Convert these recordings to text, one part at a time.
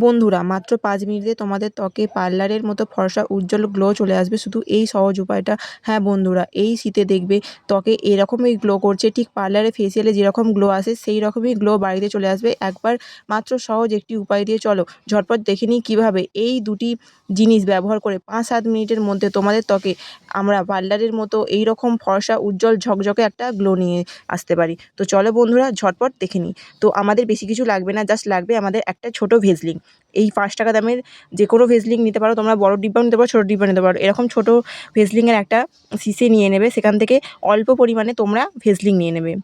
বন্ধুরা, মাত্র 5 মিনিটে তোমাদের ত্বকে পার্লারের মতো ফর্সা উজ্জ্বল গ্লো চলে আসবে শুধু এই সহজ উপায়টা। হ্যাঁ বন্ধুরা, এই শীতে দেখবে ত্বকে এরকমই গ্লো করছে, ঠিক পার্লারে ফেসিয়ালে যেরকম গ্লো আসে সেই রকমই গ্লো বাড়িতে চলে আসবে একবার মাত্র সহজ একটি উপায় দিয়ে। চলো ঝটপট দেখে নিই কীভাবে এই দুটি জিনিস ব্যবহার করে 5-7 মিনিটের মধ্যে তোমাদের ত্বকে আমরা পার্লারের মতো এই রকম ফর্সা উজ্জ্বল ঝকঝকে একটা গ্লো নিয়ে আসতে পারি। তো চলো বন্ধুরা ঝটপট দেখে নিই। তো আমাদের বেশি কিছু লাগবে না, জাস্ট লাগবে আমাদের একটা ছোটো ভেজলিং। এই 5 টাকা দামের যে কোনো ভেজলিং নিতে পারো তোমরা, বড় ডিব্বাও নিতে পারো, ছোটো ডিব্বা নিতে পারো। এরকম ছোটো ভেজলিংয়ের একটা শিশি নিয়ে নেবে, সেখান থেকে অল্প পরিমাণে তোমরা ভেজলিং নিয়ে নেবে।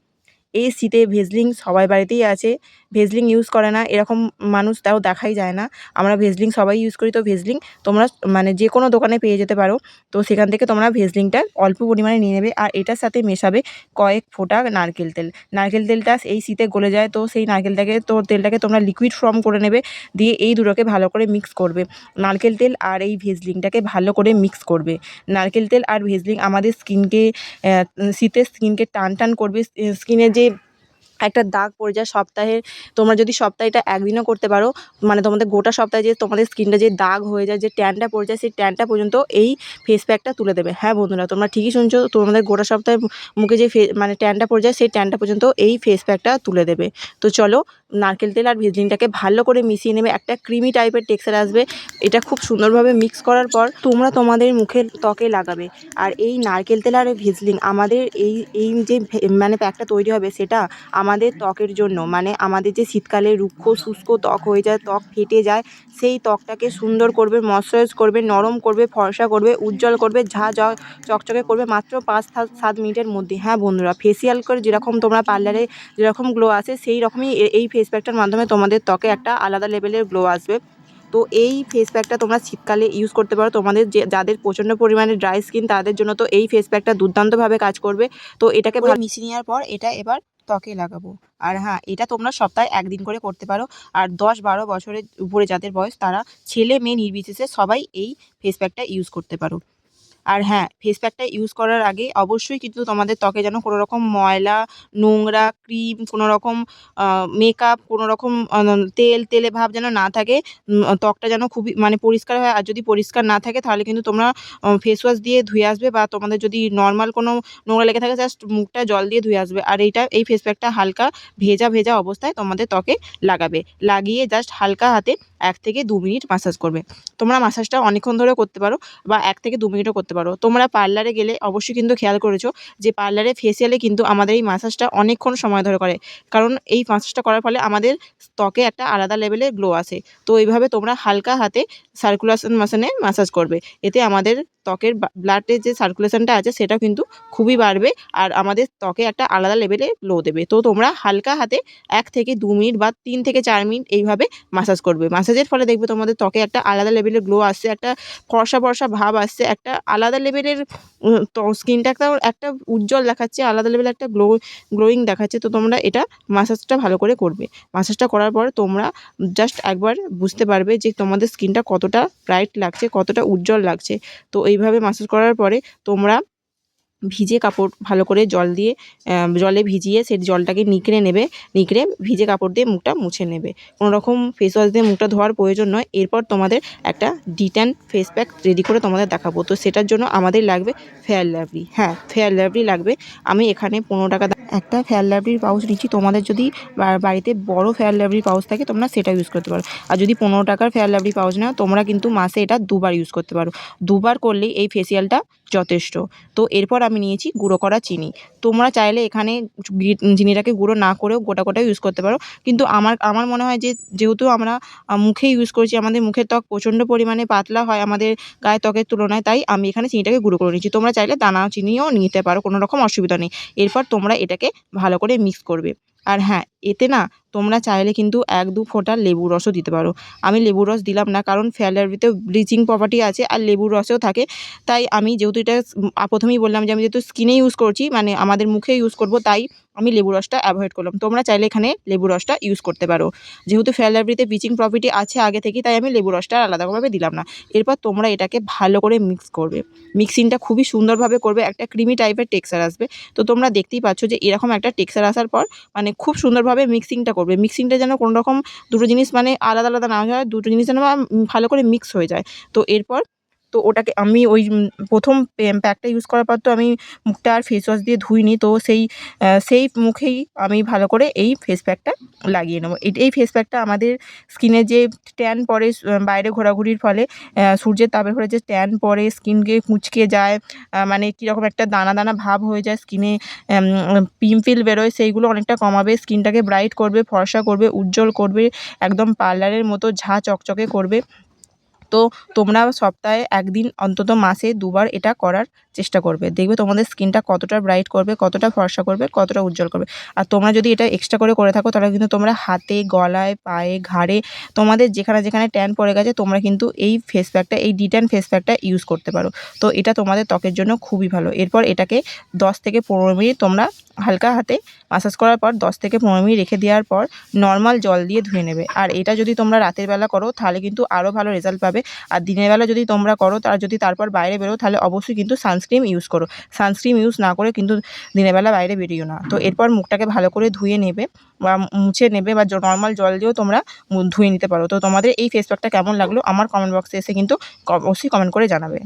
এই শীতে ভেজলিং সবার বাড়িতেই আছে, ভেজলিং ইউজ করে না এরকম মানুষ তাও দেখাই যায় না। আমরা ভেজলিং সবাই ইউজ করি, তো ভেজলিং তোমরা মানে যে কোনো দোকানে পেয়ে যেতে পারো। তো সেখান থেকে তোমরা ভেজলিংটা অল্প পরিমাণে নিয়ে নেবে, আর এটার সাথে মেশাবে কয়েক ফোঁটা নারকেল তেল। নারকেল তেলটা এই শীতে গলে যায়, তো সেই তেলটাকে তোমরা লিকুইড ফর্ম করে নেবে, দিয়ে এই দুটোকে ভালো করে মিক্স করবে। নারকেল তেল আর এই ভেজলিংটাকে ভালো করে মিক্স করবে। নারকেল তেল আর ভেজলিং আমাদের স্কিনকে শীতে স্কিনকে টান টান করবে। স্কিনের যে একটা দাগ পড়ে যায় সপ্তাহে, তোমরা যদি সপ্তাহে এটা একদিনও করতে পারো, মানে তোমাদের গোটা সপ্তাহে যে তোমাদের স্কিনটা যে দাগ হয়ে যায়, যে ট্যানটা পড়ে যায়, সেই ট্যানটা পর্যন্ত এই ফেস প্যাকটা তুলে দেবে। হ্যাঁ বন্ধুরা, তোমরা ঠিকই শুনছো, তোমাদের গোটা সপ্তাহে মুখে যে মানে ট্যানটা পড়ে যায় সেই ট্যানটা পর্যন্ত এই ফেস প্যাকটা তুলে দেবে। তো চলো নারকেল তেল আর ভেজলিনটাকে ভালো করে মিশিয়ে নেবে, একটা ক্রিমি টাইপের টেক্সচার আসবে। এটা খুব সুন্দরভাবে মিক্স করার পর তোমরা তোমাদের মুখের ত্বকে লাগাবে। আর এই নারকেল তেল আর ভেজলিন আমাদের এই এই যে মানে প্যাকটা তৈরি হবে, সেটা আমাদের ত্বকের জন্য, মানে আমাদের যে শীতকালে রুক্ষ শুষ্ক ত্বক হয়ে যায়, ত্বক ফেটে যায়, সেই ত্বকটাকে সুন্দর করবে, ময়শ্চারাইজ করবে, নরম করবে, ফর্সা করবে, উজ্জ্বল করবে, চকচকে করবে মাত্র 5-7 মিনিটের মধ্যে। হ্যাঁ বন্ধুরা, ফেসিয়াল করে যেরকম তোমরা পার্লারে যেরকম গ্লো আসে সেই রকমই এই ফেস প্যাকটার মাধ্যমে তোমাদের ত্বকে একটা আলাদা লেভেলের গ্লো আসবে। তো এই ফেস প্যাকটা তোমরা শীতকালে ইউজ করতে পারো, তোমাদের যাদের প্রচণ্ড পরিমাণে ড্রাই স্কিন তাদের জন্য তো এই ফেস প্যাকটা দুর্দান্তভাবে কাজ করবে। তো এটাকে মিশিয়ে নেওয়ার পর এটা এবার ত্বকে লাগাবো। আর হ্যাঁ, এটা তোমরা সপ্তাহে 1 দিন করে করতে পারো। আর 10-12 বছরের উপরে যাদের বয়স, তারা ছেলে মেয়ে নির্বিশেষে সবাই এই ফেস প্যাকটা ইউজ করতে পারো। আর হ্যাঁ, ফেস প্যাকটা ইউজ করার আগে অবশ্যই কিন্তু তোমাদের ত্বকে যেন কোনো রকম ময়লা, নোংরা, ক্রিম, কোনো রকম মেকআপ, কোনো রকম তেলে ভাব যেন না থাকে। ত্বকটা যেন খুবই মানে পরিষ্কার হয়। আর যদি পরিষ্কার না থাকে তাহলে কিন্তু তোমরা ফেস ওয়াশ দিয়ে ধুয়ে আসবে, বা তোমাদের যদি নর্মাল কোনো নোংরা লেগে থাকে জাস্ট মুখটা জল দিয়ে ধুয়ে আসবে। আর এই ফেস প্যাকটা হালকা ভেজা অবস্থায় তোমাদের ত্বকে লাগাবে। লাগিয়ে জাস্ট হালকা হাতে 1 থেকে 2 মিনিট মাসাজ করবে। তোমরা মাসাজটা অনেকক্ষণ ধরেও করতে পারো, বা 1 থেকে 2 মিনিটও করতে পারো। তোমরা পার্লারে গেলে অবশ্যই কিন্তু খেয়াল করেছো যে পার্লারে ফেসিয়ালে কিন্তু আমাদের এই মাসাজটা অনেকক্ষণ সময় ধরে করে, কারণ এই মাসাজটা করার ফলে আমাদের ত্বকে একটা আলাদা লেভেলের গ্লো আসে। তো এইভাবে তোমরা হালকা হাতে সার্কুলেশনে মাসাজ করবে। এতে আমাদের ত্বকের ব্লাডের যে সার্কুলেশনটা আছে সেটা কিন্তু খুবই বাড়বে, আর আমাদের ত্বকে একটা আলাদা লেভেলে গ্লো দেবে। তো তোমরা হালকা হাতে 1 থেকে 2 মিনিট বা 3 থেকে 4 মিনিট এইভাবে মাসাজ করবে। মাসাজের ফলে দেখবে তোমাদের ত্বকে একটা আলাদা লেভেলের গ্লো আসছে, একটা ফর্সা ভাব আসছে, একটা আলাদা লেভেলের স্কিনটাকেও একটা উজ্জ্বল দেখাচ্ছে, আলাদা লেভেলের একটা গ্লোয়িং দেখাচ্ছে। তো তোমরা এটা মাসাজটা ভালো করে করবে। মাসাজটা করার পর তোমরা জাস্ট একবার বুঝতে পারবে যে তোমাদের স্কিনটা কতটা ব্রাইট লাগছে, কতটা উজ্জ্বল লাগছে। তো এইভাবে মাসাজ করার পরে তোমরা ভিজে কাপড় ভালো করে জলে ভিজিয়ে সেই জলটাকে নিংড়ে নেবে। নিংড়ে ভিজে কাপড় দিয়ে মুখটা মুছে নেবে। কোনো রকম ফেস ওয়াশ দিয়ে মুখটা ধোয়ার প্রয়োজন নয়। এরপর তোমাদের একটা ডিট্যান ফেস প্যাক রেডি করে তোমাদের দেখাবো। তো সেটার জন্য আমাদের লাগবে ফেয়ার লাভলি। হ্যাঁ, ফেয়ার লাভলি লাগবে। আমি এখানে 15 টাকা একটা ফেয়ার লাভলির পাউচ নিচ্ছি। তোমাদের যদি বাড়িতে বড় ফেয়ার লাভলির পাউচ থাকে তোমরা সেটা ইউজ করতে পারো। আর যদি 15 টাকার ফেয়ার লাভলি পাউচ নাও, তোমরা কিন্তু মাসে এটা 2 বার ইউজ করতে পারো। 2 বার করলেই এই ফেসিয়ালটা যথেষ্ট। তো এরপর আমি নিয়েছি গুঁড়ো করা চিনি। তোমরা চাইলে এখানে চিনিটাকে গুঁড়ো না করেও গোটা ইউজ করতে পারো। কিন্তু আমার মনে হয় যে যেহেতু আমরা মুখে ইউজ করছি, আমাদের মুখের ত্বক প্রচণ্ড পরিমাণে পাতলা হয় আমাদের গায়ের ত্বকের তুলনায়, তাই আমি এখানে চিনিটাকে গুঁড়ো করে নিচ্ছি। তোমরা চাইলে দানা চিনিও নিতে পারো, কোনো রকম অসুবিধা নেই। এরপর তোমরা এটাকে ভালো করে মিক্স করবে। আর হ্যাঁ, এতে না তোমরা চাইলে কিন্তু 1-2 ফোঁটা লেবুর রসও দিতে পারো। আমি লেবুর রস দিলাম না, কারণ ফেয়ার লাভলিতে ব্লিচিং প্রপার্টি আছে আর লেবুর রসেও থাকে। তাই আমি যেহেতু এটা প্রথমেই বললাম যে আমি যেহেতু স্কিনে ইউজ করছি, মানে আমাদের মুখে ইউজ করব, তাই আমি লেবু রসটা অ্যাভয়েড করলাম। তোমরা চাইলে এখানে লেবু রসটা ইউজ করতে পারো। যেহেতু ফেয়ার লাভলিতে ব্লিচিং প্রপার্টি আছে আগে থেকেই, তাই আমি লেবু রসটা আলাদাভাবে দিলাম না। এরপর তোমরা এটাকে ভালো করে মিক্স করবে। মিক্সিংটা খুবই সুন্দরভাবে করবে, একটা ক্রিমি টাইপের টেক্সচার আসবে। তো তোমরা দেখতেই পাচ্ছ যে এরকম একটা টেক্সচার আসার পর মানে খুব সুন্দরভাবে মিক্সিংটা করবে। করবে। মিক্সিংটা যেন কোনো রকম দুটো জিনিস মানে আলাদা, আলাদা না হয়, দুটো জিনিস যেন ভালো করে মিক্স হয়ে যায়। তো এরপর তো ওটাকে আমি ওই ১ম প্যাকটা ইউজ করার পর তো আমি মুখটা আর ফেস ওয়াশ দিয়ে ধুইনি। তো সেই মুখেই আমি ভালো করে এই ফেস প্যাকটা লাগিয়ে নেবো। এই ফেস প্যাকটা আমাদের স্কিনে যে ট্যান পড়ে বাইরে ঘোরাঘুরির ফলে, সূর্যের তাপের ফলে যে ট্যান পড়ে, স্কিনকে কুঁচকে যায়, মানে কীরকম একটা দানা, দানা ভাব হয়ে যায় স্কিনে, পিম্পল বেরোয়, সেইগুলো অনেকটা কমাবে, স্কিনটাকে ব্রাইট করবে, ফর্সা করবে, উজ্জ্বল করবে, একদম পার্লারের মতো ঝাঁ চকচকে করবে। তো তোমরা সপ্তাহে ১ দিন অন্তত মাসে ২ বার এটা করার চেষ্টা করবে। দেখবে তোমাদের স্কিনটা কতটা ব্রাইট করবে, কতটা ফর্সা করবে, কতটা উজ্জ্বল করবে। আর তোমরা যদি এটা এক্সট্রা করে থাকো তাহলে কিন্তু তোমরা হাতে, গলায়, পায়ে, ঘাড়ে তোমাদের যেখানে, যেখানে ট্যান পড়ে গেছে তোমরা কিন্তু এই ফেস প্যাকটা, এই ডিট্যান ফেস প্যাকটা ইউজ করতে পারো। তো এটা তোমাদের ত্বকের জন্য খুবই ভালো। এরপর এটাকে ১০ থেকে ১৫ মিনিট তোমরা হালকা হাতে মাসাজ করার পর ১০ থেকে ১৫ মিনিট রেখে দেওয়ার পর নর্মাল জল দিয়ে ধুয়ে নেবে। আর এটা যদি তোমরা রাতের বেলা করো তাহলে কিন্তু আরও ভালো রেজাল্ট পাবে। আর দিনের বেলা যদি তোমরা করো যদি তারপর বাইরে বেরো তাহলে অবশ্যই কিন্তু সানস্ক্রিন ইউজ করো। সানস্ক্রিন ইউজ না করে কিন্তু দিনের বেলা বাইরে বেরিও না। তো এরপর মুখটাকে ভালো করে ধুয়ে নেবে বা মুছে নেবে, বা নর্মাল জল দিয়েও তোমরা ধুয়ে নিতে পারো। তো তোমাদের এই ফেস প্যাকটা কেমন লাগলো আমার কমেন্ট বক্সে এসে কিন্তু অবশ্যই কমেন্ট করে জানাবে।